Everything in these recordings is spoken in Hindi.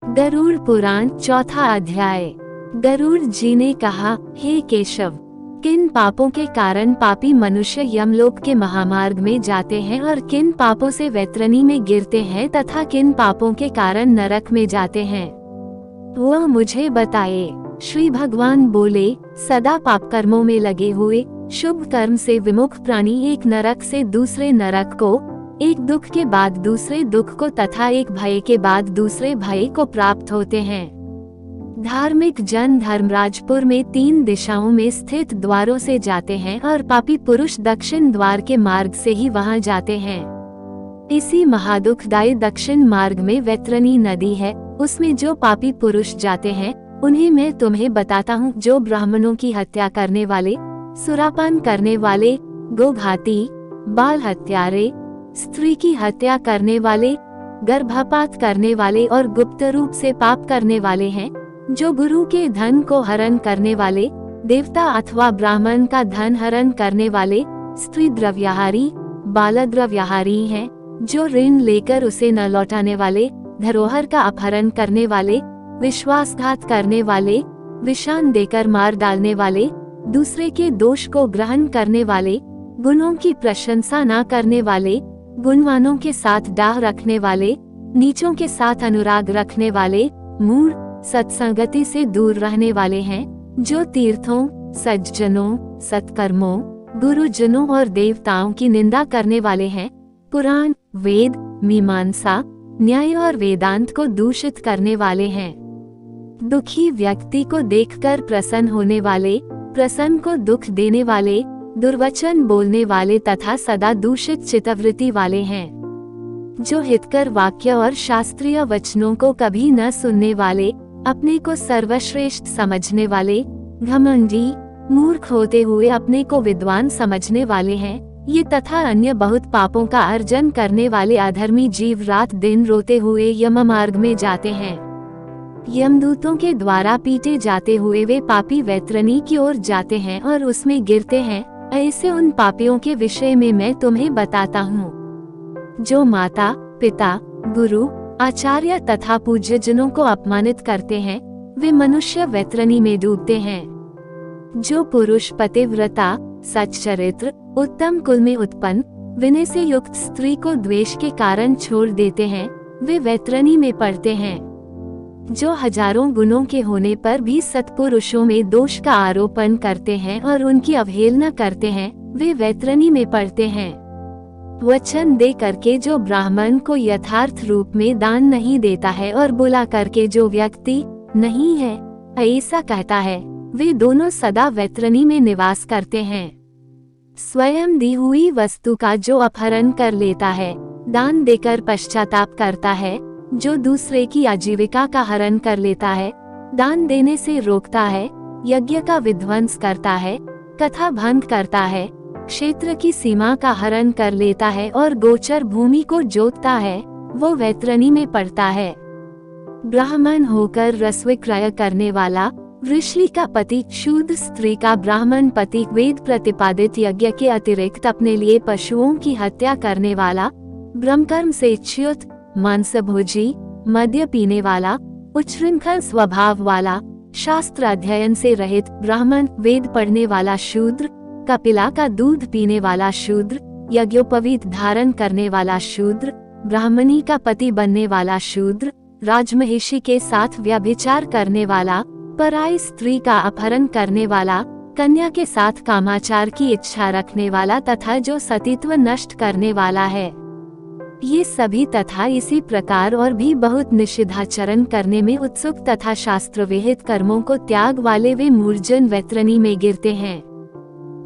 गरुड़ पुराण चौथा अध्याय। गरुड़ जी ने कहा, हे केशव, किन पापों के कारण पापी मनुष्य यमलोक के महामार्ग में जाते हैं और किन पापों से वैतरणी में गिरते हैं तथा किन पापों के कारण नरक में जाते हैं, वह मुझे बताए। श्री भगवान बोले, सदा पाप कर्मों में लगे हुए शुभ कर्म से विमुख प्राणी एक नरक से दूसरे नरक को, एक दुख के बाद दूसरे दुख को तथा एक भय के बाद दूसरे भय को प्राप्त होते हैं। धार्मिक जन धर्मराजपुर में 3 दिशाओं में स्थित द्वारों से जाते हैं और पापी पुरुष दक्षिण द्वार के मार्ग से ही वहां जाते हैं। इसी महादुखदायी दक्षिण मार्ग में वैतरणी नदी है, उसमें जो पापी पुरुष जाते हैं उन्हें मैं तुम्हें बताता हूँ। जो ब्राह्मणों की हत्या करने वाले, सुरापान करने वाले, गोघाती, बाल हत्यारे, स्त्री की हत्या करने वाले, गर्भपात करने वाले और गुप्त रूप से पाप करने वाले हैं, जो गुरु के धन को हरण करने वाले, देवता अथवा ब्राह्मण का धन हरण करने वाले, स्त्री द्रव्यहारी, बाल द्रव्यहारी हैं, जो ऋण लेकर उसे न लौटाने वाले, धरोहर का अपहरण करने वाले, विश्वासघात करने वाले, विषान देकर मार डालने वाले, दूसरे के दोष को ग्रहण करने वाले, गुणों की प्रशंसा न करने वाले, गुणवानों के साथ डाह रखने वाले, नीचों के साथ अनुराग रखने वाले, मूढ़, सत्संगति से दूर रहने वाले हैं, जो तीर्थों, सज्जनों, सत्कर्मों, गुरुजनों और देवताओं की निंदा करने वाले हैं, पुराण, वेद, मीमांसा, न्याय और वेदांत को दूषित करने वाले हैं, दुखी व्यक्ति को देखकर प्रसन्न होने वाले, प्रसन्न को दुख देने वाले, दुर्वचन बोलने वाले तथा सदा दूषित चित्तवृत्ति वाले हैं, जो हितकर वाक्य और शास्त्रीय वचनों को कभी न सुनने वाले, अपने को सर्वश्रेष्ठ समझने वाले, घमंडी, मूर्ख होते हुए अपने को विद्वान समझने वाले हैं। ये तथा अन्य बहुत पापों का अर्जन करने वाले अधर्मी जीव रात दिन रोते हुए यम मार्ग में जाते हैं। यमदूतों के द्वारा पीटे जाते हुए वे पापी वैतरणी की ओर जाते हैं और उसमें गिरते हैं। ऐसे उन पापियों के विषय में मैं तुम्हें बताता हूँ, जो माता, पिता, गुरु, आचार्य तथा पूज्य जनों को अपमानित करते हैं, वे मनुष्य वैतरणी में डूबते हैं। जो पुरुष पतिव्रता, सच्चरित्र, उत्तम कुल में उत्पन्न, विनय से युक्त स्त्री को द्वेष के कारण छोड़ देते हैं, वे वैतरणी में पड़ते हैं। जो हजारों गुणों के होने पर भी सत्पुरुषों में दोष का आरोपण करते हैं और उनकी अवहेलना करते हैं, वे वैतरणी में पड़ते हैं। वचन दे करके जो ब्राह्मण को यथार्थ रूप में दान नहीं देता है और बुला करके जो व्यक्ति नहीं है ऐसा कहता है, वे दोनों सदा वैतरणी में निवास करते हैं। स्वयं दी हुई वस्तु का जो अपहरण कर लेता है, दान देकर पश्चाताप करता है, जो दूसरे की आजीविका का हरण कर लेता है, दान देने से रोकता है, यज्ञ का विध्वंस करता है, कथा भंग करता है, क्षेत्र की सीमा का हरण कर लेता है और गोचर भूमि को जोतता है, वो वैतरणी में पड़ता है। ब्राह्मण होकर रसविक्रय करने वाला, वृषली का पति, शूद्र स्त्री का ब्राह्मण पति, वेद प्रतिपादित यज्ञ के अतिरिक्त अपने लिए पशुओं की हत्या करने वाला, ब्रह्मकर्म से च्युत, मांसभोजी, मद्य पीने वाला, उच्छृंखल स्वभाव वाला, शास्त्र अध्ययन से रहित ब्राह्मण, वेद पढ़ने वाला शूद्र, कपिला का दूध पीने वाला शूद्र, यज्ञोपवीत धारण करने वाला शूद्र, ब्राह्मणी का पति बनने वाला शूद्र, राजमहिषी के साथ व्यभिचार करने वाला, पराई स्त्री का अपहरण करने वाला, कन्या के साथ कामाचार की इच्छा रखने वाला तथा जो सतीत्व नष्ट करने वाला है, ये सभी तथा इसी प्रकार और भी बहुत निषिद्धाचरण करने में उत्सुक तथा शास्त्र विहित कर्मों को त्याग वाले वे मूर्जन वैतरणी में गिरते हैं।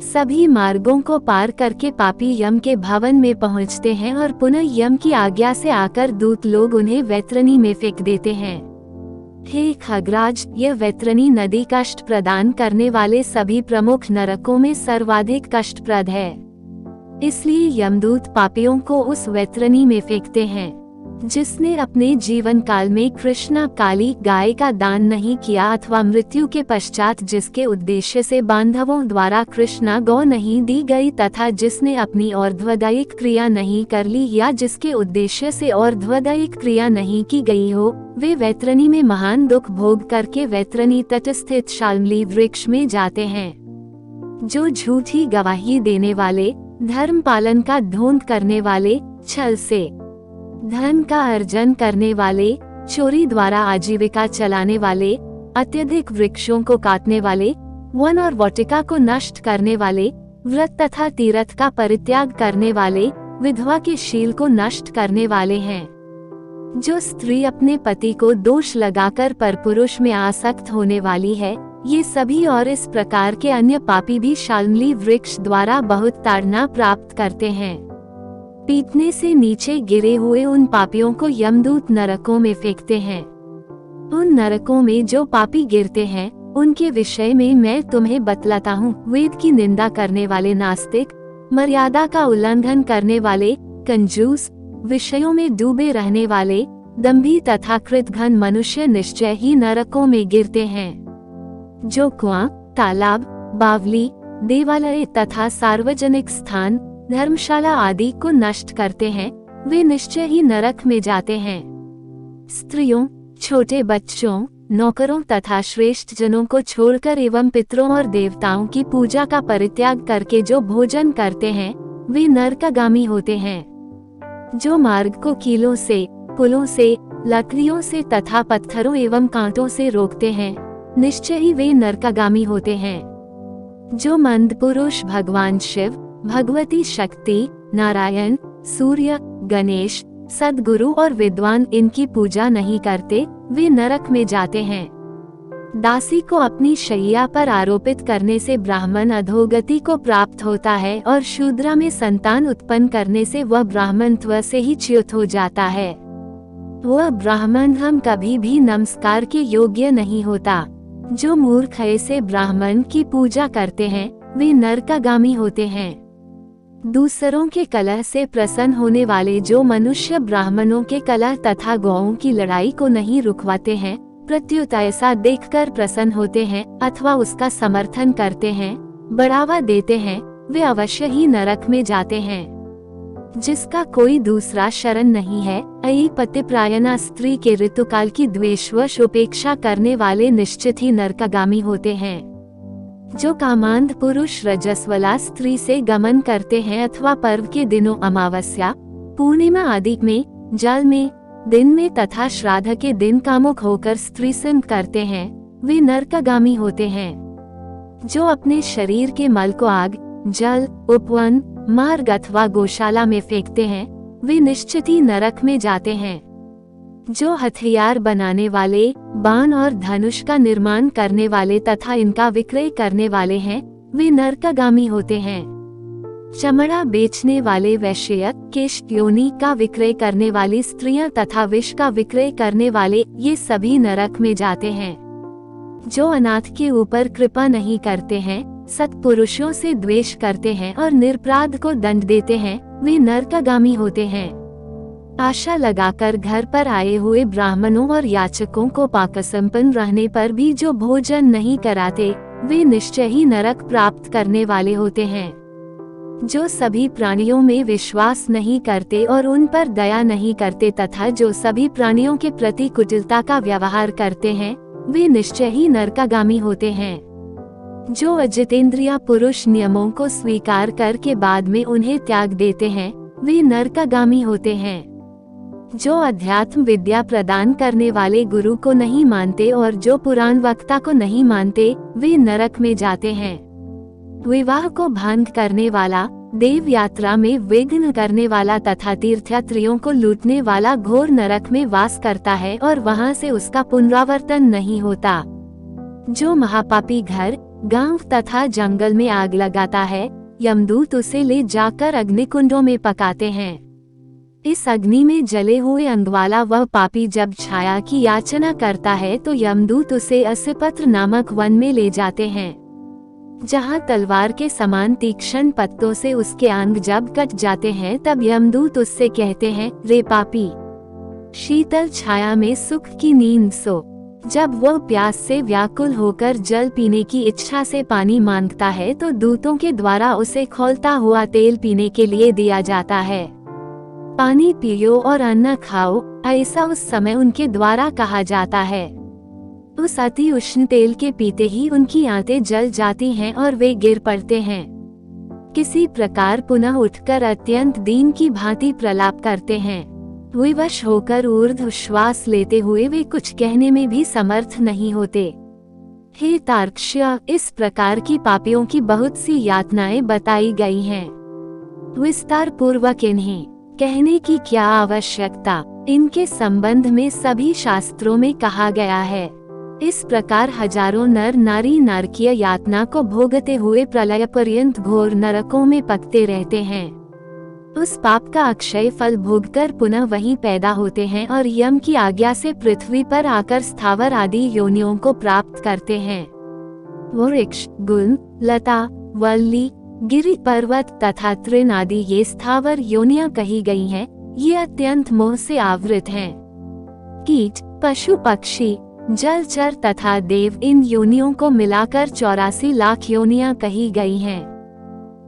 सभी मार्गों को पार करके पापी यम के भवन में पहुंचते हैं और पुनः यम की आज्ञा से आकर दूत लोग उन्हें वैतरणी में फेंक देते हैं। हे खगराज, यह वैतरणी नदी कष्ट प्रदान करने वाले सभी प्रमुख नरकों में सर्वाधिक कष्टप्रद है, इसलिए यमदूत पापियों को उस वैतरणी में फेंकते हैं। जिसने अपने जीवन काल में कृष्णा काली गाय का दान नहीं किया अथवा मृत्यु के पश्चात जिसके उद्देश्य से बांधवों द्वारा कृष्णा गौ नहीं दी गई तथा जिसने अपनी और्ध्वदायिक क्रिया नहीं कर ली या जिसके उद्देश्य से और्ध्वदायिक क्रिया नहीं की गई हो, वे वैतरणी में महान दुख भोग करके वैतरणी तट स्थित शाल्मली वृक्ष में जाते हैं। जो झूठी गवाही देने वाले, धर्म पालन का ढोंग करने वाले, छल से धन का अर्जन करने वाले, चोरी द्वारा आजीविका चलाने वाले, अत्यधिक वृक्षों को काटने वाले, वन और वाटिका को नष्ट करने वाले, व्रत तथा तीर्थ का परित्याग करने वाले, विधवा के शील को नष्ट करने वाले हैं। जो स्त्री अपने पति को दोष लगाकर परपुरुष में आसक्त होने वाली है, ये सभी और इस प्रकार के अन्य पापी भी शाल्मली वृक्ष द्वारा बहुत ताड़ना प्राप्त करते हैं। पीटने से नीचे गिरे हुए उन पापियों को यमदूत नरकों में फेंकते हैं। उन नरकों में जो पापी गिरते हैं, उनके विषय में मैं तुम्हें बतलाता हूँ। वेद की निंदा करने वाले नास्तिक, मर्यादा का उल्लंघन करने वाले, कंजूस, विषयों में डूबे रहने वाले, दंभी तथा कृतघ्न मनुष्य निश्चय ही नरकों में गिरते हैं। जो कुआं, तालाब, बावली, देवालय तथा सार्वजनिक स्थान, धर्मशाला आदि को नष्ट करते हैं, वे निश्चय ही नरक में जाते हैं। स्त्रियों, छोटे बच्चों, नौकरों तथा श्रेष्ठ जनों को छोड़कर एवं पितरों और देवताओं की पूजा का परित्याग करके जो भोजन करते हैं, वे नरकगामी होते हैं। जो मार्ग को कीलों से, पुलों से, लकड़ियों से तथा पत्थरों एवं कांटों से रोकते हैं, निश्चय ही वे नरकगामी होते हैं। जो मंद पुरुष भगवान शिव, भगवती शक्ति, नारायण, सूर्य, गणेश, सद्गुरु और विद्वान इनकी पूजा नहीं करते, वे नरक में जाते हैं। दासी को अपनी शैया पर आरोपित करने से ब्राह्मण अधोगति को प्राप्त होता है और शूद्रा में संतान उत्पन्न करने से वह ब्राह्मणत्व से ही च्युत हो जाता है। वह ब्राह्मण हम कभी भी नमस्कार के योग्य नहीं होता। जो मूर्ख ऐसे ब्राह्मण की पूजा करते हैं, वे नरकगामी होते हैं। दूसरों के कलह से प्रसन्न होने वाले जो मनुष्य ब्राह्मणों के कलह तथा गौओं की लड़ाई को नहीं रुकवाते हैं, प्रत्युत ऐसा देखकर प्रसन्न होते हैं अथवा उसका समर्थन करते हैं, बढ़ावा देते हैं, वे अवश्य ही नरक में जाते हैं। जिसका कोई दूसरा शरण नहीं है, अयि पतिप्रायणा स्त्री के ऋतुकाल की द्वेषवश उपेक्षा करने वाले निश्चित ही नरकगामी होते हैं। जो कामांध पुरुष रजस्वला स्त्री से गमन करते हैं अथवा पर्व के दिनों अमावस्या, पूर्णिमा आदि में, जल में, दिन में तथा श्राद्ध के दिन कामुक होकर स्त्री संग करते हैं, वे नरकगामी होते हैं। जो अपने शरीर के मल को आग, जल, उपवन, मार्ग अथवा गौशाला में फेंकते हैं, वे निश्चित ही नरक में जाते हैं। जो हथियार बनाने वाले, बाण और धनुष का निर्माण करने वाले तथा इनका विक्रय करने वाले हैं, वे नरकगामी होते हैं। चमड़ा बेचने वाले वैश्य, केश योनि का विक्रय करने वाली स्त्रियां तथा विष का विक्रय करने वाले, ये सभी नरक में जाते हैं। जो अनाथ के ऊपर कृपा नहीं करते हैं, सत्पुरुषों से द्वेष करते हैं और निरपराध को दंड देते हैं, वे नरकगामी होते हैं। आशा लगाकर घर पर आए हुए ब्राह्मणों और याचकों को पाकसंपन्न रहने पर भी जो भोजन नहीं कराते, वे निश्चय ही नरक प्राप्त करने वाले होते हैं। जो सभी प्राणियों में विश्वास नहीं करते और उन पर दया नहीं करते तथा जो सभी प्राणियों के प्रति कुटिलता का व्यवहार करते हैं, वे निश्चय ही नरकगामी होते हैं। जो अजितेंद्रिय पुरुष नियमों को स्वीकार करके बाद में उन्हें त्याग देते हैं, वे नरकगामी होते हैं। जो अध्यात्म विद्या प्रदान करने वाले गुरु को नहीं मानते और जो पुराण वक्ता को नहीं मानते, वे नरक में जाते हैं। विवाह को भंग करने वाला, देव यात्रा में विघ्न करने वाला तथा तीर्थयात्रियों को लूटने वाला घोर नरक में वास करता है और वहां से उसका पुनरावर्तन नहीं होता। जो महापापी घर, गांव तथा जंगल में आग लगाता है, यमदूत उसे ले जाकर अग्निकुंडों में पकाते हैं। इस अग्नि में जले हुए अंग वाला वह पापी जब छाया की याचना करता है तो यमदूत उसे असिपत्र नामक वन में ले जाते हैं, जहाँ तलवार के समान तीक्ष्ण पत्तों से उसके अंग जब कट जाते हैं तब यमदूत उससे कहते हैं, रे पापी, शीतल छाया में सुख की नींद सो। जब वह प्यास से व्याकुल होकर जल पीने की इच्छा से पानी मांगता है तो दूतों के द्वारा उसे खौलता हुआ तेल पीने के लिए दिया जाता है। पानी पियो और अन्न खाओ, ऐसा उस समय उनके द्वारा कहा जाता है। उस अति उष्ण तेल के पीते ही उनकी आंतें जल जाती हैं और वे गिर पड़ते हैं। किसी प्रकार पुनः उठकर अत्यंत दीन की भांति प्रलाप करते हैं। विवश होकर ऊर्ध्व श्वास लेते हुए वे कुछ कहने में भी समर्थ नहीं होते। हे तार्क्ष्य, इस प्रकार की पापियों की बहुत सी यातनाएं बताई गई हैं। विस्तार पूर्वक इन्हें कहने की क्या आवश्यकता, इनके संबंध में सभी शास्त्रों में कहा गया है। इस प्रकार हजारों नर नारी नरकीय यातना को भोगते हुए प्रलय पर्यंत घोर नरकों में पकते रहते हैं। उस पाप का अक्षय फल भोगकर पुनः वहीं पैदा होते हैं और यम की आज्ञा से पृथ्वी पर आकर स्थावर आदि योनियों को प्राप्त करते हैं। वृक्ष, गुल, लता, वल्ली, गिरि पर्वत तथा तृण आदि ये स्थावर योनियां कही गई हैं। ये अत्यंत मोह से आवृत हैं। कीट, पशु पक्षी, जलचर तथा देव, इन योनियों को मिलाकर 84 लाख योनियां कही गई हैं।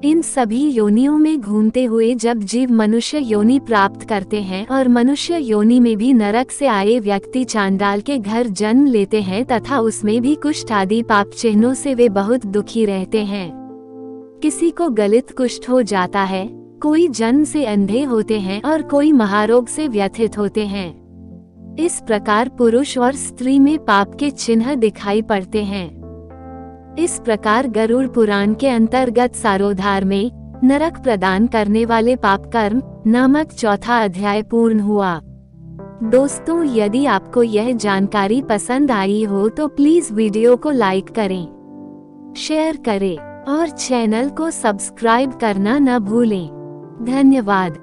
इन सभी योनियों में घूमते हुए जब जीव मनुष्य योनि प्राप्त करते हैं और मनुष्य योनि में भी नरक से आए व्यक्ति चांडाल के घर जन्म लेते हैं तथा उसमें भी कुष्ठ आदि पाप चिन्हों से वे बहुत दुखी रहते हैं। किसी को गलित कुष्ठ हो जाता है, कोई जन्म से अंधे होते हैं और कोई महारोग से व्यथित होते हैं। इस प्रकार पुरुष और स्त्री में पाप के चिन्ह दिखाई पड़ते हैं। इस प्रकार गरुड़ पुराण के अंतर्गत सारोद्धार में नरक प्रदान करने वाले पाप कर्म नामक चौथा अध्याय पूर्ण हुआ। दोस्तों, यदि आपको यह जानकारी पसंद आई हो तो प्लीज वीडियो को लाइक करें, शेयर करें और चैनल को सब्सक्राइब करना न भूलें। धन्यवाद।